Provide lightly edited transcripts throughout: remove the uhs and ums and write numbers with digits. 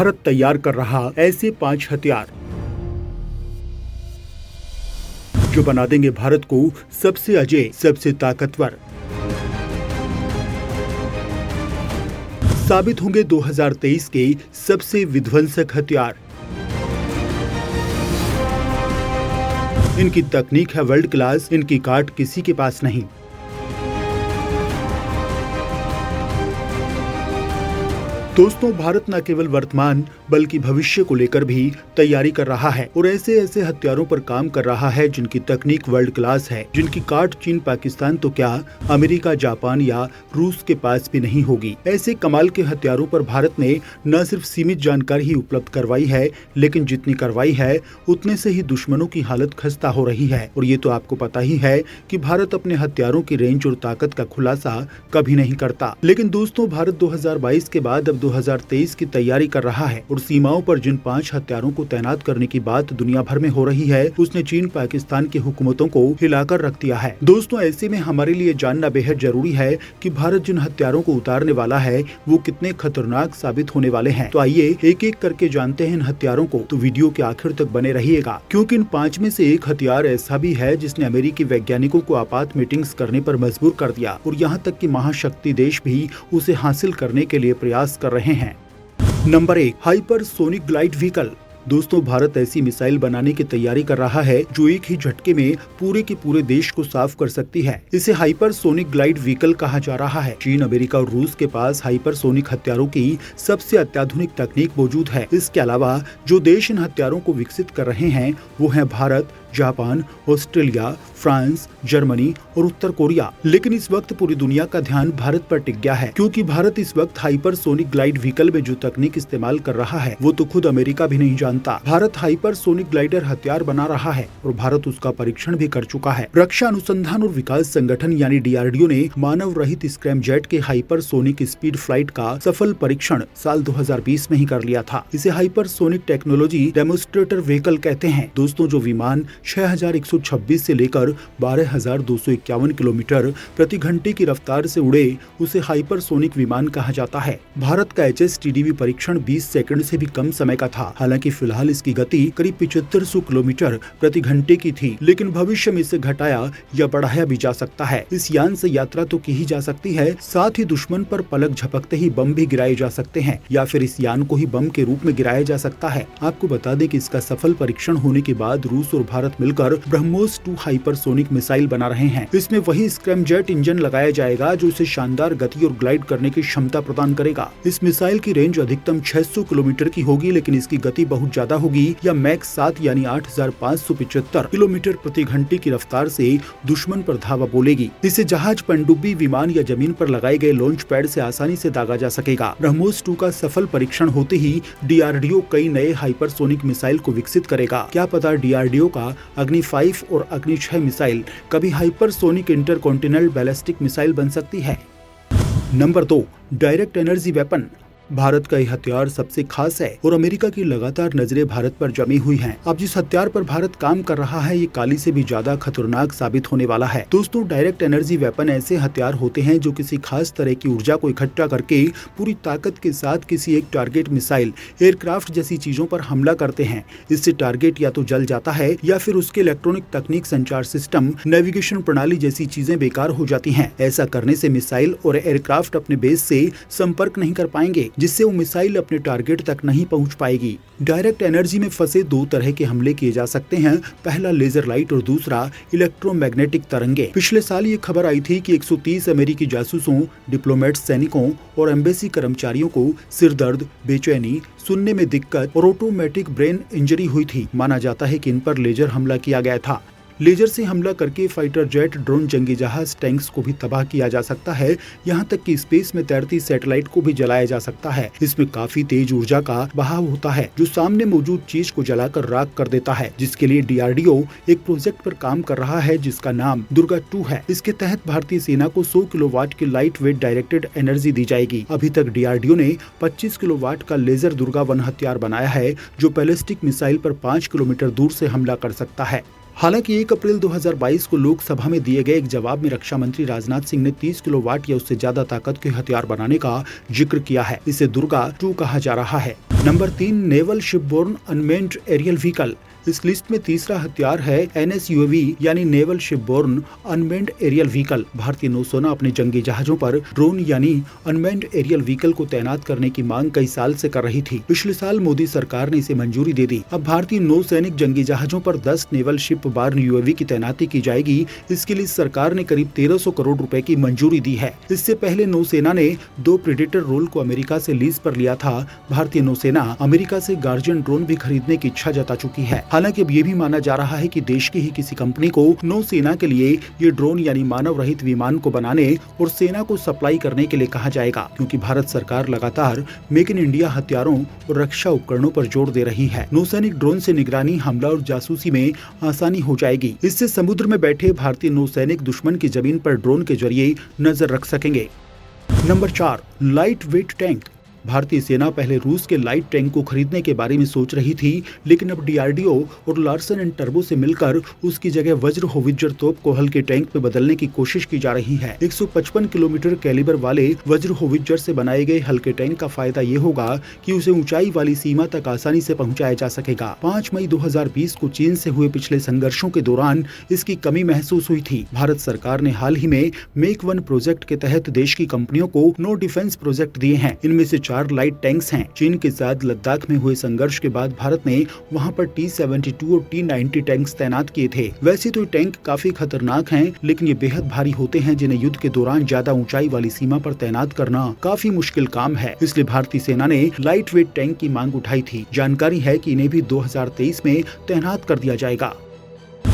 भारत तैयार कर रहा ऐसे 5 हथियार जो बना देंगे भारत को सबसे अजेय, सबसे ताकतवर। साबित होंगे 2023 के सबसे विध्वंसक हथियार। इनकी तकनीक है वर्ल्ड क्लास, इनकी काट किसी के पास नहीं। दोस्तों, भारत न केवल वर्तमान बल्कि भविष्य को लेकर भी तैयारी कर रहा है और ऐसे ऐसे हथियारों पर काम कर रहा है जिनकी तकनीक वर्ल्ड क्लास है, जिनकी काट चीन, पाकिस्तान तो क्या अमेरिका, जापान या रूस के पास भी नहीं होगी। ऐसे कमाल के हथियारों पर भारत ने न सिर्फ सीमित जानकारी ही उपलब्ध करवाई है, लेकिन जितनी करवाई है उतने से ही दुश्मनों की हालत खस्ता हो रही है। और ये तो आपको पता ही है कि भारत अपने हथियारों की रेंज और ताकत का खुलासा कभी नहीं करता। लेकिन दोस्तों, भारत 2022 के बाद अब 2023 की तैयारी कर रहा है और सीमाओं पर जिन 5 हथियारों को तैनात करने की बात दुनिया भर में हो रही है, उसने चीन, पाकिस्तान की हुकूमतों को हिलाकर रख दिया है। दोस्तों, ऐसे में हमारे लिए जानना बेहद जरूरी है कि भारत जिन हथियारों को उतारने वाला है वो कितने खतरनाक साबित होने वाले हैं। तो आइए एक एक करके जानते हैं इन हथियारों को। तो वीडियो के आखिर तक बने रहिएगा, क्योंकि इन 5 में से एक हथियार ऐसा भी है जिसने अमेरिकी वैज्ञानिकों को आपात मीटिंग्स करने पर मजबूर कर दिया और यहाँ तक कि महाशक्ति देश भी उसे हासिल करने के लिए प्रयास कर रहे हैं। Number 1, hypersonic glide vehicle. दोस्तों, भारत ऐसी मिसाइल बनाने की तैयारी कर रहा है जो एक ही झटके में पूरे के पूरे देश को साफ कर सकती है। इसे हाइपरसोनिक ग्लाइड व्हीकल कहा जा रहा है। चीन, अमेरिका और रूस के पास हाइपरसोनिक हथियारों की सबसे अत्याधुनिक तकनीक मौजूद है। इसके अलावा जो देश इन हथियारों को विकसित कर रहे हैं वो है Bharat, Japan, Australia, France, Germany और उत्तर कोरिया। लेकिन इस वक्त पूरी दुनिया का ध्यान भारत पर टिक गया है, क्योंकि भारत इस वक्त हाइपरसोनिक ग्लाइड व्हीकल में जो तकनीक इस्तेमाल कर रहा है वो तो खुद अमेरिका भी नहीं जानता। भारत हाइपरसोनिक ग्लाइडर हथियार बना रहा है और भारत उसका परीक्षण भी कर चुका है। रक्षा अनुसंधान और विकास संगठन यानी DRDO ने मानव रहित स्क्रैमजेट के हाइपरसोनिक स्पीड फ्लाइट का सफल परीक्षण साल 2020 में ही कर लिया था। इसे हाइपरसोनिक टेक्नोलॉजी डेमोन्स्ट्रेटर व्हीकल कहते हैं। दोस्तों, जो विमान 6126 से लेकर 12251 किलोमीटर प्रति घंटे की रफ्तार से उड़े उसे हाइपरसोनिक विमान कहा जाता है। भारत का HSTDV परीक्षण 20 सेकंड से भी कम समय का था। हालांकि फिलहाल इसकी गति करीब 7500 किलोमीटर प्रति घंटे की थी, लेकिन भविष्य में इसे घटाया या बढ़ाया भी जा सकता है। इस यान से यात्रा तो की ही जा सकती है, साथ ही दुश्मन पर पलक झपकते ही बम भी गिराए जा सकते हैं या फिर इस यान को ही बम के रूप में गिराया जा सकता है। आपको बता दें कि इसका सफल परीक्षण होने के बाद रूस और भारत मिलकर ब्रह्मोस 2 हाइपरसोनिक मिसाइल बना रहे हैं। इसमें वही स्क्रैमजेट इंजन लगाया जाएगा जो इसे शानदार गति और ग्लाइड करने की क्षमता प्रदान करेगा। इस मिसाइल की रेंज अधिकतम 600 किलोमीटर की होगी, लेकिन इसकी गति बहुत ज्यादा होगी या मैक 7 यानी 8575 किलोमीटर प्रति घंटे की रफ्तार से दुश्मन पर धावा बोलेगी। इसे जहाज, पनडुब्बी, विमान या जमीन पर लगाए गए लॉन्च पैड से आसानी से दागा जा सकेगा। ब्रह्मोस 2 का सफल परीक्षण होते ही DRDO कई नए हाइपरसोनिक मिसाइल को विकसित करेगा। क्या पता DRDO का अग्नि 5 और अग्नि 6 मिसाइल कभी हाइपरसोनिक इंटरकॉन्टिनेंटल बैलिस्टिक मिसाइल बन सकती है। Number 2, direct energy weapon. Bharat का यह हथियार सबसे खास है और अमेरिका की लगातार नजरें भारत पर जमी हुई हैं। अब जिस हथियार पर भारत काम कर रहा है ये काली से भी ज्यादा खतरनाक साबित होने वाला है। दोस्तों, डायरेक्ट एनर्जी वेपन ऐसे हथियार होते हैं जो किसी खास तरह की ऊर्जा को इकट्ठा करके पूरी ताकत के साथ किसी एक टारगेट, मिसाइल, एयरक्राफ्ट जैसी चीजों पर हमला करते हैं। इससे टारगेट या तो जल जाता है या फिर उसके इलेक्ट्रॉनिक तकनीक, संचार सिस्टम, नेविगेशन प्रणाली जैसी चीजें बेकार हो जाती हैं। ऐसा करने से मिसाइल और एयरक्राफ्ट अपने बेस से संपर्क नहीं कर पाएंगे, जिससे वो मिसाइल अपने टारगेट तक नहीं पहुंच पाएगी। डायरेक्ट एनर्जी में फंसे 2 तरह के हमले किए जा सकते हैं। पहला लेजर लाइट और दूसरा इलेक्ट्रोमैग्नेटिक तरंगे। पिछले साल ये खबर आई थी कि 130 अमेरिकी जासूसों, डिप्लोमेट, सैनिकों और एम्बेसी कर्मचारियों को सिर दर्द, बेचैनी, सुनने में दिक्कत और ऑटोमेटिक ब्रेन इंजरी हुई थी। माना जाता है कि इन पर लेजर हमला किया गया था। लेजर से हमला करके फाइटर जेट, ड्रोन, जंगी जहाज, टैंक्स को भी तबाह किया जा सकता है। यहाँ तक कि स्पेस में तैरती सैटेलाइट को भी जलाया जा सकता है। इसमें काफी तेज ऊर्जा का बहाव होता है जो सामने मौजूद चीज को जलाकर राख कर देता है, जिसके लिए DRDO एक प्रोजेक्ट पर काम कर रहा है जिसका नाम दुर्गा 2 है। इसके तहत भारतीय सेना को 100 किलोवाट की लाइट वेट डायरेक्टेड एनर्जी दी जाएगी। अभी तक DRDO ने 25 किलोवाट का लेजर दुर्गा 1 हथियार बनाया है जो बैलिस्टिक मिसाइल पर 5 किलोमीटर दूर से हमला कर सकता है। हालांकि 1 अप्रैल 2022 को लोकसभा में दिए गए एक जवाब में रक्षा मंत्री राजनाथ सिंह ने 30 किलोवाट या उससे ज्यादा ताकत के हथियार बनाने का जिक्र किया है। इसे दुर्गा 2 कहा जा रहा है। Number 3, naval shipborne unmanned aerial vehicle. इस लिस्ट में तीसरा हथियार है NSUAV यानी naval shipborne unmanned aerial vehicle. भारतीय नौसेना अपने जंगी जहाजों पर ड्रोन यानी अनमेन्ड एरियल व्हीकल को तैनात करने की मांग कई साल से कर रही थी। पिछले साल मोदी सरकार ने इसे मंजूरी दे दी। अब भारतीय नौसैनिक जंगी जहाजों पर 10 नेवल शिपबोर्न UAV की तैनाती की जाएगी। इसके लिए सरकार ने करीब 1300 करोड़ रुपए की मंजूरी दी है। इससे पहले नौसेना ने 2 प्रेडेटर रोल को अमेरिका से लीज पर लिया था। भारतीय नौसेना अमेरिका से गार्जियन ड्रोन भी खरीदने की इच्छा जता चुकी है। हालांकि अब ये भी माना जा रहा है कि देश की ही किसी कंपनी को नौसेना के लिए ये ड्रोन यानी मानव रहित विमान को बनाने और सेना को सप्लाई करने के लिए कहा जाएगा, क्योंकि भारत सरकार लगातार मेक इन इंडिया हथियारों और रक्षा उपकरणों पर जोर दे रही है। नौसैनिक ड्रोन से निगरानी, हमला और जासूसी में आसानी हो जाएगी। इससे समुद्र में बैठे भारतीय नौसैनिक दुश्मन की जमीन पर ड्रोन के जरिए नजर रख सकेंगे। Number 4, light weight tank. भारतीय सेना पहले रूस के लाइट टैंक को खरीदने के बारे में सोच रही थी, लेकिन अब DRDO और लार्सन एंड टर्बो से मिलकर उसकी जगह वज्र होवित्जर तोप को हल्के टैंक में बदलने की कोशिश की जा रही है। 155 किलोमीटर कैलिबर वाले वज्र होवित्जर से बनाए गए हल्के टैंक का फायदा ये होगा कि उसे ऊंचाई वाली सीमा तक आसानी से पहुंचाया जा सकेगा। 5 मई 2020 को चीन से हुए पिछले संघर्षों के दौरान इसकी कमी महसूस हुई थी। भारत सरकार ने हाल ही में मेक 1 प्रोजेक्ट के तहत देश की कंपनियों को नो डिफेंस प्रोजेक्ट दिए हैं। इनमें से 4 लाइट टैंक्स हैं। चीन के साथ लद्दाख में हुए संघर्ष के बाद भारत ने वहां पर T-72 और T-90 टैंक्स तैनात किए थे। वैसे तो टैंक काफी खतरनाक हैं, लेकिन ये बेहद भारी होते हैं, जिन्हें युद्ध के दौरान ज्यादा ऊंचाई वाली सीमा पर तैनात करना काफी मुश्किल काम है। इसलिए भारतीय सेना ने लाइट वेट टैंक की मांग उठाई थी। जानकारी है कि इन्हें भी 2023 में तैनात कर दिया जाएगा।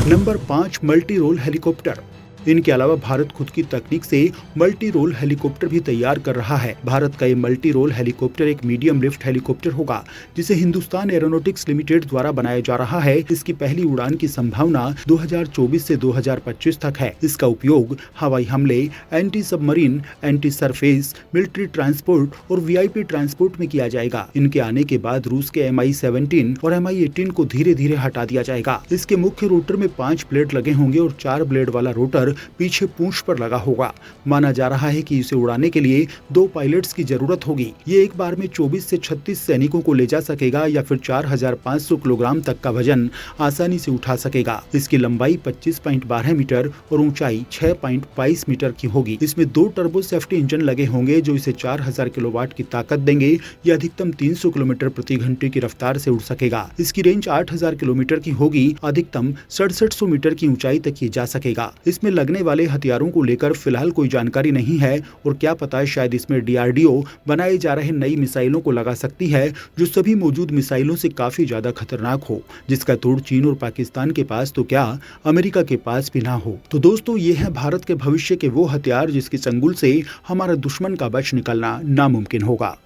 Number 5, multi role helicopter. इनके अलावा भारत खुद की तकनीक से मल्टी रोल हेलीकॉप्टर भी तैयार कर रहा है। भारत का ये मल्टी रोल हेलीकॉप्टर एक मीडियम लिफ्ट हेलीकॉप्टर होगा, जिसे हिंदुस्तान एरोनॉटिक्स लिमिटेड द्वारा बनाया जा रहा है। इसकी पहली उड़ान की संभावना 2024 से 2025 तक है। इसका उपयोग हवाई हमले, anti submarine, anti surface, military transport और VIP ट्रांसपोर्ट में किया जाएगा। इनके आने के बाद रूस के MI-17 और MI-18 को धीरे धीरे हटा दिया जाएगा। इसके मुख्य रोटर में 5 ब्लेड लगे होंगे और 4 ब्लेड वाला रोटर पीछे पूंछ पर लगा होगा। माना जा रहा है कि इसे उड़ाने के लिए 2 पायलट्स की जरूरत होगी। ये एक बार में 24 से 36 सैनिकों को ले जा सकेगा या फिर 4500 किलोग्राम तक का वजन आसानी से उठा सकेगा। इसकी लंबाई 25.12 मीटर और ऊंचाई 6.22 मीटर की होगी। इसमें 2 टर्बो सेफ्टी इंजन लगे होंगे जो इसे 4000 किलोवाट की ताकत देंगे या अधिकतम 300 किलोमीटर प्रति घंटे की रफ्तार से उड़ सकेगा। इसकी रेंज 8000 किलोमीटर की होगी। अधिकतम 6700 मीटर की ऊंचाई तक ये जा सकेगा। इसमें लगने वाले हथियारों को लेकर फिलहाल कोई जानकारी नहीं है और क्या पता शायद इसमें DRDO बनाए जा रहे नई मिसाइलों को लगा सकती है, जो सभी मौजूद मिसाइलों से काफी ज्यादा खतरनाक हो, जिसका तोड़ चीन और पाकिस्तान के पास तो क्या अमेरिका के पास भी ना हो। तो दोस्तों, ये है भारत के भविष्य के वो हथियार जिसके चंगुल से हमारा दुश्मन का बच निकलना नामुमकिन होगा।